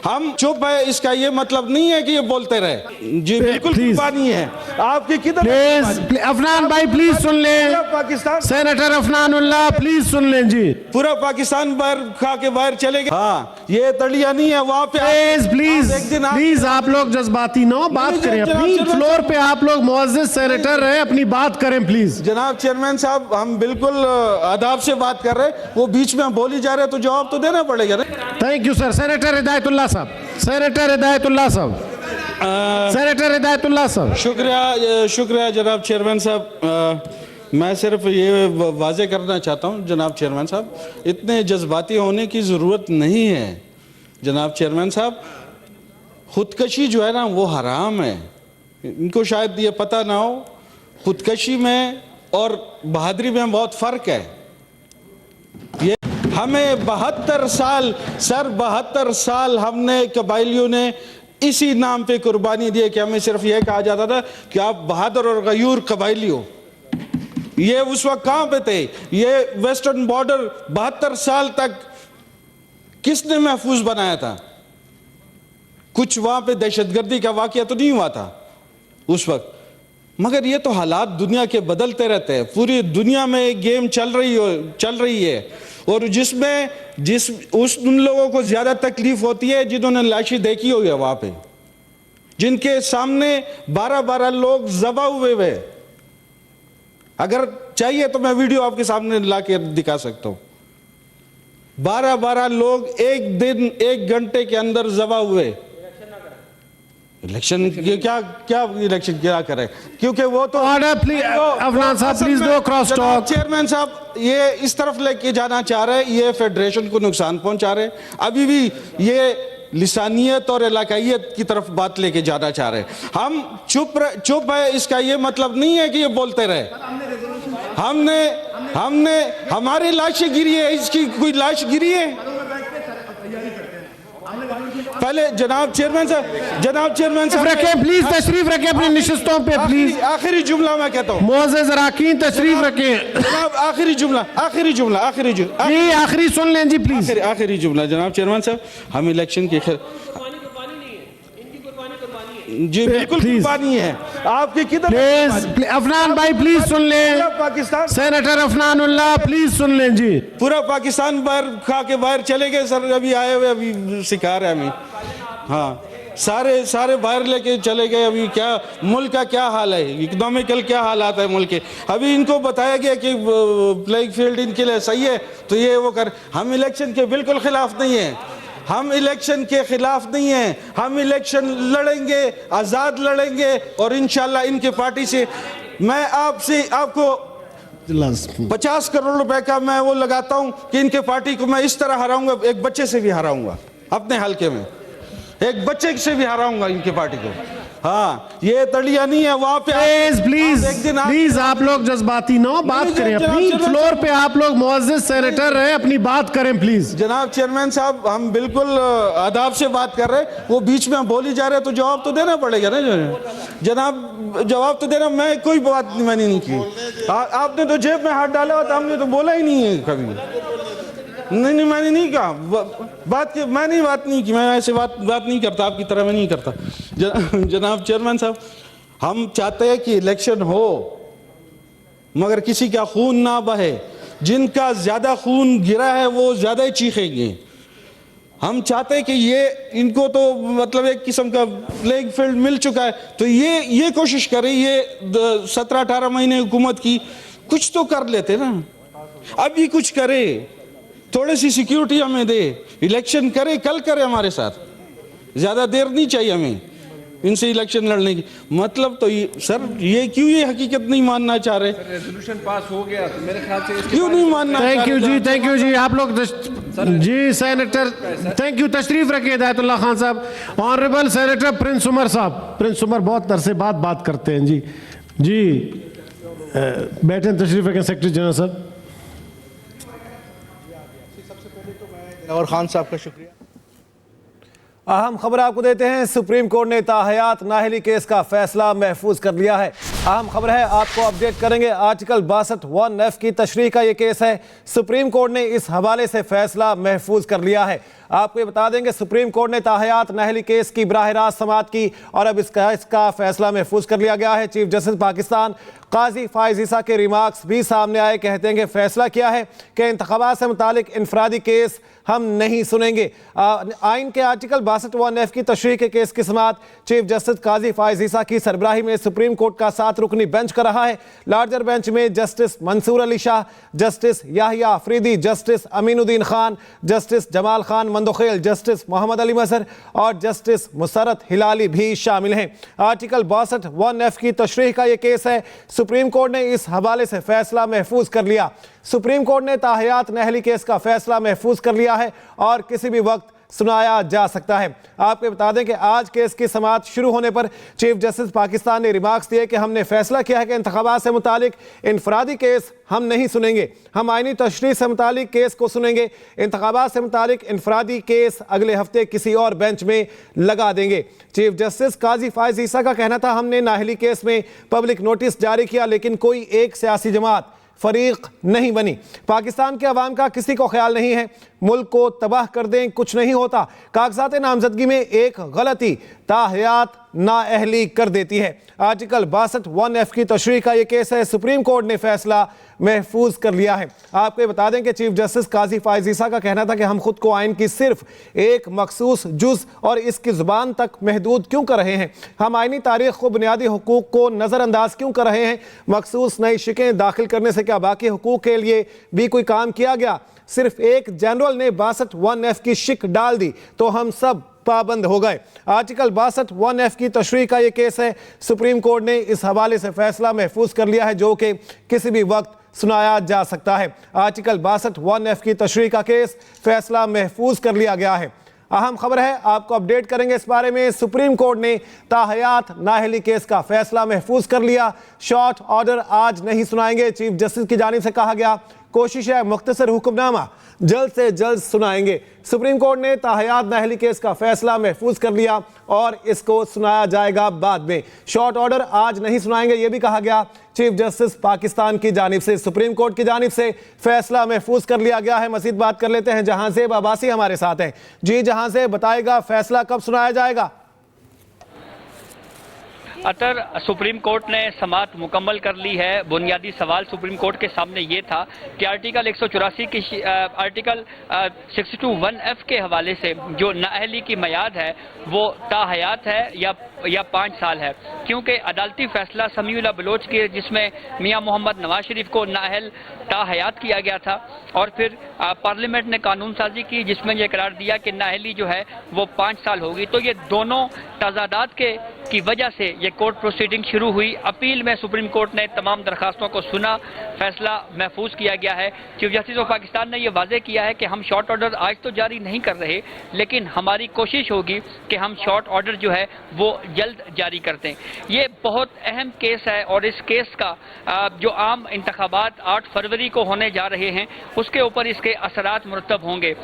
हम चुप है, इसका ये मतलब नहीं है कि ये बोलते रहे। जी बिल्कुल कुर्बानी है आपकी। किधर प्लीज अफनान भाई प्लीज सुन लें, पाकिस्तान सेनेटर अफनानुल्लाह प्लीज सुन लें जी। पूरा पाकिस्तान बाहर खा के बाहर चले गए। हाँ ये तड़िया नहीं है वहाँ पे। प्लीज प्लीज आप लोग जज्बाती ना हो, बात करें अपनी फ्लोर पे। आप लोग मुअज़्ज़िज़ सेनेटर हैं, अपनी बात करें प्लीज। जनाब चेयरमैन साहब हम बिल्कुल आदाब से बात कर रहे हैं, वो बीच में बोली जा रहे हैं तो जवाब तो देना पड़ेगा ना। Thank you sir. Senator Hidayatullah साहब, सेनेटर हिदायतुल्लाह साहब, सेनेटर हिदायतुल्लाह साहब। शुक्रिया जनाब चेयरमैन साहब। मैं सिर्फ ये वाजे करना चाहता हूँ जनाब चेयरमैन साहब, इतने जज्बाती होने की ज़रूरत नहीं है जनाब चेयरमैन साहब। खुदकशी जो है ना वो हराम है, इनको शायद ये पता ना हो। खुदकशी में और बहादुरी में बहुत फ़र्क है। ये हमें 72 साल सर 72 साल हमने कबाइलियों ने इसी नाम पे कुर्बानी दी कि हमें सिर्फ ये कहा जाता था कि आप बहादुर और गयूर कबाइली हो। ये उस वक्त कहाँ पे थे? ये वेस्टर्न बॉर्डर 72 साल तक किसने महफूज बनाया था? कुछ वहां पे दहशतगर्दी का वाकया तो नहीं हुआ था उस वक्त, मगर ये तो हालात दुनिया के बदलते रहते हैं। पूरी दुनिया में एक गेम चल रही है और जिसमें उन लोगों को ज्यादा तकलीफ होती है जिन्होंने लाशें देखी हुई है वहां पे, जिनके सामने 12-12 लोग ज़बा हुए हुए। अगर चाहिए तो मैं वीडियो आपके सामने ला के दिखा सकता हूं। 12-12 लोग एक दिन 1 घंटे के अंदर ज़बा हुए। इलेक्शन क्या इलेक्शन क्या करे? क्योंकि वो तो अफनान साहब please no cross talk. Chairman साहब ये इस तरफ लेके जाना चाह रहे हैं, ये फेडरेशन को नुकसान पहुंचा रहे हैं। अभी भी ये लिसानियत और इलाकाइयत की तरफ बात लेके जाना चाह रहे हैं। हम चुप है, इसका ये मतलब नहीं है कि ये बोलते रहे। हमने हमारी लाशें गिरी है, इसकी कोई लाश गिरी है? पहले जनाब चेयरमैन साहब रखें प्लीज, तशरीफ रखें अपनी निशिस्तों पे प्लीज। आखिरी जुमला मैं कहता हूँ, मुअज़्ज़िज़ अराकीन तशरीफ रखें। जनाब आखिरी जुमला जी आखिरी सुन लें जी प्लीज। आखिरी जुमला जनाब चेयरमैन साहब, हम इलेक्शन के जी बिल्कुल कुर्बानी है आपकी। किधर प्लीज अफनान भाई प्लीज सुन लें, पाकिस्तान सेनेटर अफनानुल्लाह प्लीज सुन लें जी। पूरा पाकिस्तान बाहर खा के बाहर चले गए सर, अभी आए हुए अभी सिखा रहे हमें। हाँ सारे बाहर लेके चले गए। अभी क्या मुल्क का क्या हाल है, इकोनॉमिकल क्या हालात है मुल्क के। अभी इनको बताया गया कि प्लेइंग फील्ड इनके लिए सही है तो ये वो कर। हम इलेक्शन के बिल्कुल खिलाफ नहीं है, हम इलेक्शन के खिलाफ नहीं हैं। हम इलेक्शन लड़ेंगे, आज़ाद लड़ेंगे और इंशाल्लाह इनके पार्टी से मैं आपको 50 करोड़ रुपए का मैं वो लगाता हूं कि इनके पार्टी को मैं इस तरह हराऊंगा, एक बच्चे से भी हराऊंगा, अपने हल्के में एक बच्चे से भी हराऊंगा इनके पार्टी को। हाँ ये तड़िया नहीं है वहां पे। प्लीज आप लोग जज्बाती ना हो, बात करें अपनी फ्लोर पे। आप लोग मुअज़्ज़िज़ सेनेटर हैं, अपनी बात करें प्लीज। जनाब चेयरमैन साहब हम बिल्कुल आदाब से बात कर रहे हैं, वो बीच में बोली जा रहे हैं तो जवाब तो देना पड़ेगा ना जनाब, जवाब तो देना। मैं कोई बात मैंने नहीं की। आपने तो जेब में हाथ डाला था, हमने तो बोला ही नहीं है कभी। नहीं मैंने नहीं कहा मैंने बात नहीं की। मैं ऐसे बात नहीं करता, आपकी तरह मैं नहीं करता। जनाब चेयरमैन साहब हम चाहते हैं कि इलेक्शन हो मगर किसी का खून ना बहे। जिनका ज्यादा खून गिरा है वो ज्यादा ही चीखेंगे। हम चाहते हैं कि ये इनको तो मतलब एक किस्म का प्लेइंग फील्ड मिल चुका है तो ये कोशिश करें। ये 17-18 महीने हुकूमत की, कुछ तो कर लेते ना, अभी कुछ करे, थोड़ी सी सिक्योरिटी हमें दे, इलेक्शन करे, कल करे हमारे साथ। ज्यादा देर नहीं चाहिए हमें इनसे इलेक्शन लड़ने की। मतलब तो सर ये क्यों ये हकीकत नहीं मानना चाह रहे? रेजोल्यूशन पास हो गया तो मेरे ख्याल से क्यों नहीं मानना? थैंक यू जी आप लोग जी सेनेटर थैंक यू। तशरीफ रखिए हिदायतुल्लाह खान साहब। ऑनरेबल सेनेटर प्रिंस उमर साहब, प्रिंस उमर बहुत अरसे बाद बात करते हैं जी बैठे, तशरीफ रखें सेक्रेटरी जनरल साहब। और खान साहब का शुक्रिया। अहम खबर आपको देते हैं, सुप्रीम कोर्ट ने ताहयात नाहली केस का फैसला महफूज कर लिया है। अहम खबर है, आपको अपडेट करेंगे। आर्टिकल 62(1)(f) की तशरीह का ये केस है। सुप्रीम कोर्ट ने इस हवाले से फैसला महफूज कर लिया है। आपको ये बता देंगे सुप्रीम कोर्ट ने ताहयात नाअहली केस की बराह रास्त समाअत की और अब इसका फैसला महफूज कर लिया गया है। चीफ जस्टिस पाकिस्तान काजी फाइज ईसा के रिमार्क्स भी सामने आए। कहते हैं कि फैसला किया है कि इंतखाबात से मुतालिक इनफरादी केस हम नहीं सुनेंगे। आइन के आर्टिकल 62(1)(f) की तशरीह के केस की समाअत चीफ जस्टिस काजी फाइज ईसा की सरबराही में सुप्रीम कोर्ट का 7 रुकनी बेंच कर रहा है। लार्जर बेंच में Justice Mansoor Ali Shah, Justice Yahya Afridi, Justice Aminuddin Khan, Justice Jamal Khan Mandokhail, Justice Mohammad Ali Mazhar और जस्टिस मुसरत हिलाली भी शामिल हैं। आर्टिकल 62(1)(f) की तशरीह का यह केस है। सुप्रीम कोर्ट ने इस हवाले से फैसला महफूज कर लिया। सुप्रीम कोर्ट ने ताहयात नाअहली केस का फैसला महफूज कर लिया है और किसी भी वक्त सुनाया जा सकता है। आपको बता दें कि आज केस की समाअत शुरू होने पर चीफ जस्टिस पाकिस्तान ने रिमार्क्स दिए कि हमने फैसला किया है कि इंतखाबात से मुतालिक इनफरादी केस हम नहीं सुनेंगे, हम आईनी तशरीह से मुतालिक केस को सुनेंगे। इंतखाबात से मुतालिक इनफरादी केस अगले हफ्ते किसी और बेंच में लगा देंगे। चीफ जस्टिस काजी फाइज ईसा का कहना था हमने नाअहली केस में पब्लिक नोटिस जारी किया लेकिन कोई एक सियासी जमात फरीक नहीं बनी। पाकिस्तान के अवाम का किसी को ख्याल नहीं है, मुल्क को तबाह कर दें कुछ नहीं होता। कागजात नामजदगी में एक गलती ताहयात नाअहली कर देती है। आर्टिकल 62(1)(f) की तशरीह का यह केस है। सुप्रीम कोर्ट ने फैसला महफूज कर लिया है। आपको ये बता दें कि चीफ जस्टिस काजी फाइज ईसा का कहना था कि हम खुद को आइन की सिर्फ एक मखसूस जुज और इसकी जुबान तक महदूद क्यों कर रहे हैं, हम आइनी तारीख को बुनियादी हुकूक को नज़रअंदाज क्यों कर रहे हैं, मखसूस नई शिकें दाखिल करने से क्या बाकी हुकूक के लिए भी कोई काम किया गया, सिर्फ एक जनरल ने 62(1)(f) की शिक डाल दी तो हम सब पाबंद हो गए। आर्टिकल 62(1)(f) की तशरीह का यह केस है। सुप्रीम कोर्ट ने इस हवाले से फैसला महफूज कर लिया है जो कि किसी भी वक्त सुनाया जा सकता है। आर्टिकल 62(1)(f) की तशरीह का केस फैसला महफूज कर लिया गया है। अहम खबर है, आपको अपडेट करेंगे इस बारे में। सुप्रीम कोर्ट ने ताहयात नाअहली केस का फैसला महफूज कर लिया। शॉर्ट ऑर्डर आज नहीं सुनाएंगे, चीफ जस्टिस की जानिब से कहा गया। कोशिश है मुख्तसर हुक्मनामा जल्द से जल्द सुनाएंगे। सुप्रीम कोर्ट ने ताहयात नाअहली केस का फैसला महफूज कर लिया और इसको सुनाया जाएगा बाद में। शॉर्ट ऑर्डर आज नहीं सुनाएंगे, यह भी कहा गया चीफ जस्टिस पाकिस्तान की जानिब से। सुप्रीम कोर्ट की जानिब से फैसला महफूज कर लिया गया है। मजीद बात कर लेते हैं, जहांजेब अब्बासी हमारे साथ हैं। जी जहांजेब, बताएगा फैसला कब सुनाया जाएगा? अतर सुप्रीम कोर्ट ने समाअत मुकम्मल कर ली है। बुनियादी सवाल सुप्रीम कोर्ट के सामने ये था कि आर्टिकल 184 की आर्टिकल 62(1)(f) के हवाले से जो नाअहली की मयाद है वो ताहयात है या 5 साल है, क्योंकि अदालती फैसला समीउल्लाह बलोच के जिसमें मियां मोहम्मद नवाज शरीफ को नाअहल ताहयात किया गया था और फिर पार्लियामेंट ने कानून साजी की जिसमें यह करार दिया कि नाअहली जो है वो 5 साल होगी। तो ये दोनों तजादात की वजह से ये कोर्ट प्रोसीडिंग शुरू हुई। अपील में सुप्रीम कोर्ट ने तमाम दरखास्तों को सुना, फैसला महफूज किया गया है। चीफ जस्टिस ऑफ पाकिस्तान ने यह वाजे किया है कि हम शॉर्ट ऑर्डर आज तो जारी नहीं कर रहे, लेकिन हमारी कोशिश होगी कि हम शॉर्ट ऑर्डर जो है वो जल्द जारी कर दें। ये बहुत अहम केस है और इस केस का जो आम इंतखाबात 8 फरवरी को होने जा रहे हैं उसके ऊपर इसके असरात मुरतब होंगे।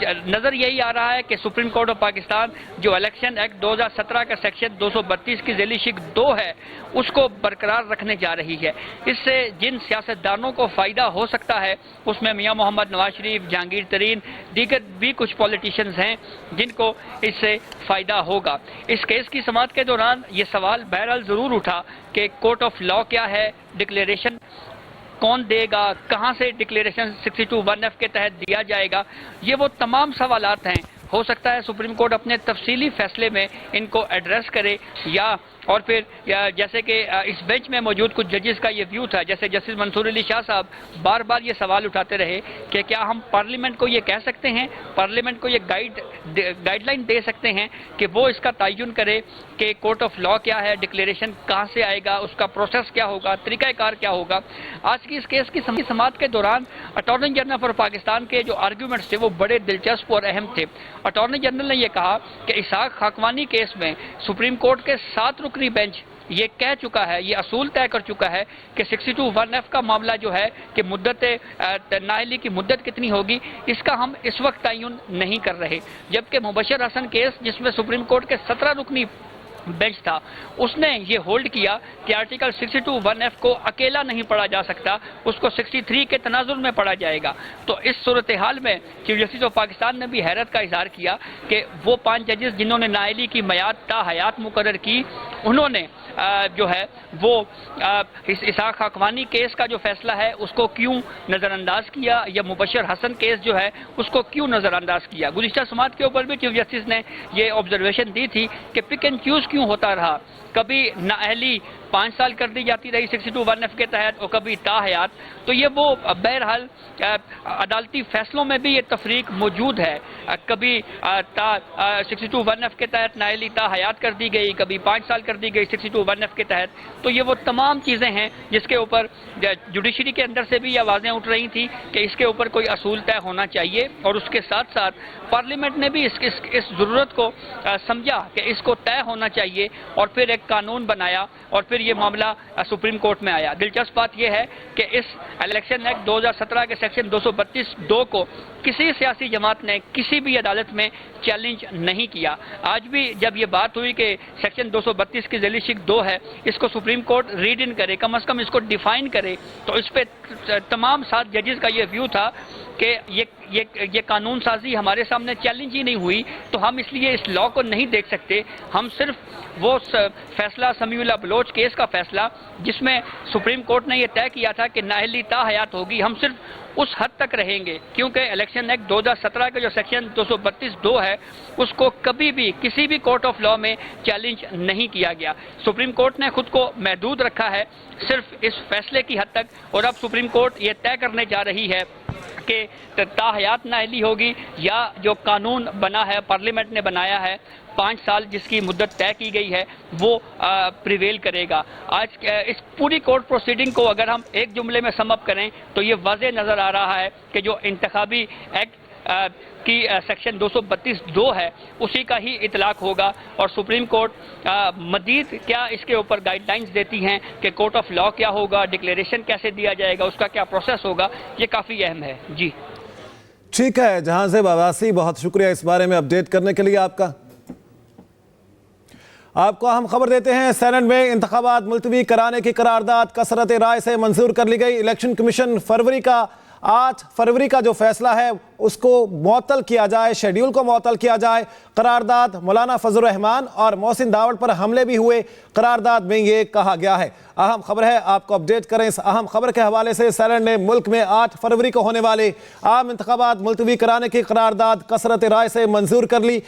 नज़र यही आ रहा है कि सुप्रीम कोर्ट ऑफ पाकिस्तान जो इलेक्शन एक्ट 2017 का सेक्शन 232 की ज़ैली शिक 2 है उसको बरकरार रखने जा रही है। इससे जिन सियासतदानों को फ़ायदा हो सकता है उसमें मियां मोहम्मद नवाज शरीफ, जहांगीर तरीन, दीगर भी कुछ पॉलिटिशियंस हैं जिनको इससे फ़ायदा होगा। इस केस की समाअत के दौरान ये सवाल बहरहाल ज़रूर उठा कि कोर्ट ऑफ लॉ क्या है, डिक्लेरेशन कौन देगा, कहां से डिक्लेरेशन 62(1)(f) के तहत दिया जाएगा। ये वो तमाम सवालात हैं। हो सकता है सुप्रीम कोर्ट अपने तफसीली फैसले में इनको एड्रेस करे और फिर जैसे कि इस बेंच में मौजूद कुछ जजेस का ये व्यू था, जैसे जस्टिस मंसूर अली शाह साहब बार बार ये सवाल उठाते रहे कि क्या हम पार्लियामेंट को ये कह सकते हैं, पार्लियामेंट को ये गाइडलाइन दे सकते हैं कि वो इसका तयन करे कि कोर्ट ऑफ लॉ क्या है, डिक्लेरेशन कहाँ से आएगा, उसका प्रोसेस क्या होगा, तरीक़ाकार क्या होगा। आज की इस केस की समाअत के दौरान अटॉर्नी जनरल फॉर पाकिस्तान के जो आर्ग्यूमेंट्स थे वो बड़े दिलचस्प और अहम थे। अटॉर्नी जनरल ने यह कहा कि इसाक खाकवानी केस में सुप्रीम कोर्ट के 7 रुकनी बेंच ये कह चुका है, ये असूल तय कर चुका है कि 62(1)(f) का मामला जो है कि मुद्दत नाअहली की मुद्दत कितनी होगी इसका हम इस वक्त तयन नहीं कर रहे। जबकि मुबशर हसन केस जिसमें सुप्रीम कोर्ट के 17 रुकनी बेंच था, उसने ये होल्ड किया कि आर्टिकल 62(1)(f को अकेला नहीं पढ़ा जा सकता, उसको 63 के तनाजुर में पढ़ा जाएगा। तो इस सूरत हाल में चीफ जस्टिस ऑफ पाकिस्तान ने भी हैरत का इजहार किया कि वो 5 जजेस जिन्होंने नाअहली की मयाद ता हयात मुकर्रर की, उन्होंने जो है वो इस इसाक हकवानी केस का जो फैसला है उसको क्यों नज़रअंदाज किया, या मुबशर हसन केस जो है उसको क्यों नज़रअंदाज किया। गुज़िश्ता समात के ऊपर भी चीफ जस्टिस ने ये ऑब्जर्वेशन दी थी कि पिक एंड चूज क्यों होता रहा, कभी नाअहली 5 साल कर दी जाती रही 62(1)(f के तहत और कभी ताहयात। तो ये वो बहरहाल अदालती फैसलों में भी ये तफरीक मौजूद है, कभी 62(1)(f के तहत नाअहली ताहयात कर दी गई, कभी 5 साल कर दी गई 62(1)(f के तहत। तो ये वो तमाम चीज़ें हैं जिसके ऊपर जुडिशरी के अंदर से भी ये आवाज़ें उठ रही थी कि इसके ऊपर कोई असूल तय होना चाहिए, और उसके साथ साथ पार्लियामेंट ने भी इस ज़रूरत को समझा कि इसको तय होना चाहिए और फिर एक कानून बनाया और फिर ये मामला सुप्रीम कोर्ट में आया। दिलचस्प बात यह है कि इस इलेक्शन एक्ट 2017 के सेक्शन 232(2) को किसी सियासी जमात ने किसी भी अदालत में चैलेंज नहीं किया। आज भी जब ये बात हुई कि सेक्शन 232 की ज़ैली शिक 2 है, इसको सुप्रीम कोर्ट रीड इन करे, कम से कम इसको डिफाइन करे, तो इस पर तमाम 7 जजेस का ये व्यू था कि ये कानून साजी हमारे सामने चैलेंज ही नहीं हुई, तो हम इसलिए इस लॉ को नहीं देख सकते। हम सिर्फ वो फैसला समीउल्लाह बलोच केस का फैसला जिसमें सुप्रीम कोर्ट ने यह तय किया था कि नाअहली ताहयात होगी, हम सिर्फ उस हद तक रहेंगे, क्योंकि इलेक्शन एक्ट 2017 के जो सेक्शन 232(2) है उसको कभी भी किसी भी कोर्ट ऑफ लॉ में चैलेंज नहीं किया गया। सुप्रीम कोर्ट ने खुद को महदूद रखा है सिर्फ इस फैसले की हद तक, और अब सुप्रीम कोर्ट ये तय करने जा रही है कि ताहयात नाअहली होगी या जो कानून बना है, पार्लियामेंट ने बनाया है 5 साल जिसकी मुद्दत तय की गई है, वो प्रिवेल करेगा। आज इस पूरी कोर्ट प्रोसीडिंग को अगर हम एक जुमले में समअप करें तो ये वाज़ेह नज़र आ रहा है कि जो इंतखाबी एक्ट की सेक्शन 232(2) है उसी का ही इतलाक होगा, और सुप्रीम कोर्ट मजीद क्या इसके ऊपर गाइडलाइंस देती हैं कि कोर्ट ऑफ लॉ क्या होगा, डिक्लेरेशन कैसे दिया जाएगा, उसका क्या प्रोसेस होगा, ये काफ़ी अहम है। जी ठीक है जहांज़ेब अब्बासी, बहुत शुक्रिया इस बारे में अपडेट करने के लिए आपका। आपको हम खबर देते हैं, सेनेट में इंतखाबात मुलतवी कराने की करारदाद कसरत राय से मंजूर कर ली गई। इलेक्शन कमीशन 8 फरवरी का जो फैसला है उसको मुअत्तल किया जाए, शेड्यूल को मुअत्तल किया जाए। करारदाद मौलाना फजल रहमान और मोहसिन दावड़ पर हमले भी हुए, करारदाद में ये कहा गया है। अहम खबर है, आपको अपडेट करें इस अहम खबर के हवाले से। सेनेट ने मुल्क में 8 फरवरी को होने वाले आम इंतखाबात मुलतवी कराने की करारदाद कसरत राय से मंजूर कर ली।